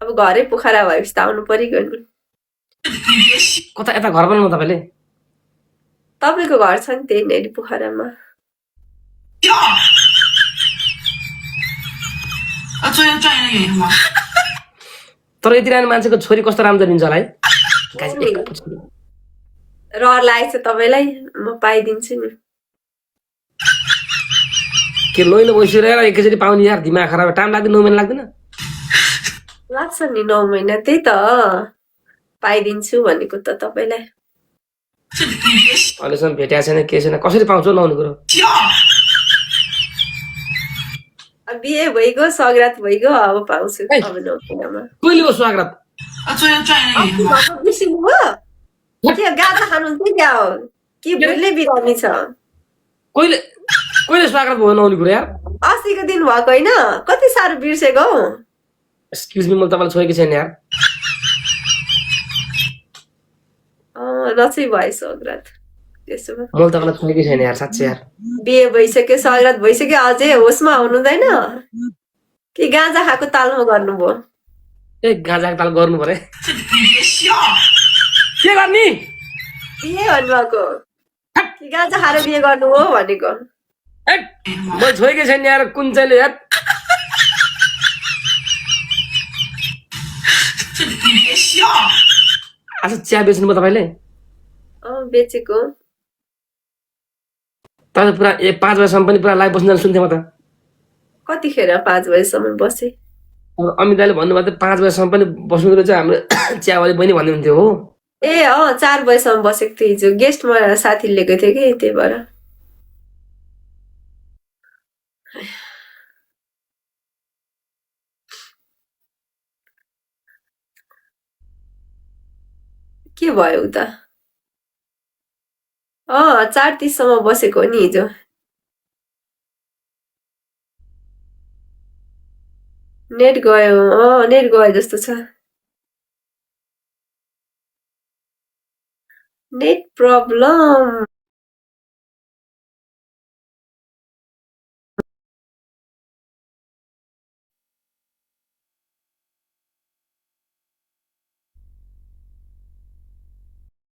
अब घरै पोखरा भएपछि त आउनु परिगयो नि कता यता घर बनाउनु तपाईँले तपाईँको घर छ नि त्यहीँनेरि पोखरामा तर यति रानो मान्छेको छोरी कस्तो राम्रो दिन्छ होला है गाइस, नि रहर लागेको छ तपाईँलाई म पाइदिन्छु नि के लोइलो बसिरहेर एकैचोटि पाउने यार दिमाग खराब टाइम लाग्दैन 9 महिना लाग्दैन लाग्छ नि 9 महिना त्यही त पाइदिन्छु भनेको त तपाईँलाई अहिलेसम्म भेटेको छैन के छैन कसरी पाउँछ नहुने कुरो अब बिहे भइगयो सग्रात भइगयो अब पाउँछु है। अब 9 महिनामा कहिले हो स्वागत बिर्सिनुभयो के गाजा खानुहुन्छ क्या हो कि भुलले बिरामी छ कहिले कहिले स्वागत भयो नहुने कुरो यार अस्तिको दिन भएको होइन कति साह्रो बिर्सेको हौ एक्सक्युज मी मैले तपाईँलाई छोएको छैन यार नचै भयो सग्रात त्यसो भए मैले तपाईँलाई छोएको छैन यार साँच्चै यार बिहे भइसक्यो सग्रात भइसक्यो अझै होसमा हुनुहुँदैन कि गाँजा खाएको तालमा गर्नुभयो ए गाँजाको ताल गर्नु पर्यो के गर्ने बिहे भन्नुभएको कि गाँजा खाएर बिहे गर्नु हो भनेको मैले छोएकै छैन यार कुन चाहिँले यार आज चिया बेच्नुभयो तपाईँले बेचेको तपाईँ पुरा 5 बजेसम्म पनि पुरा लाइभ बस्नु सुन्थेँ म त कतिखेर 5 बजेसम्म बसे अब अमित दाइले भन्नुभएको थियो 5 बजेसम्म पनि बस्नु चाहिँ हाम्रो चियावाली बहिनी भन्दै हुन्थ्यो हो 4 बजेसम्म बसेको थिएँ हिजो गेस्टमा साथी लिएको थियो कि त्यही भएर के भयो उता 4:30 सम्म बसेको हो नि हिजो नेट गयो जस्तो छ नेट प्रब्लम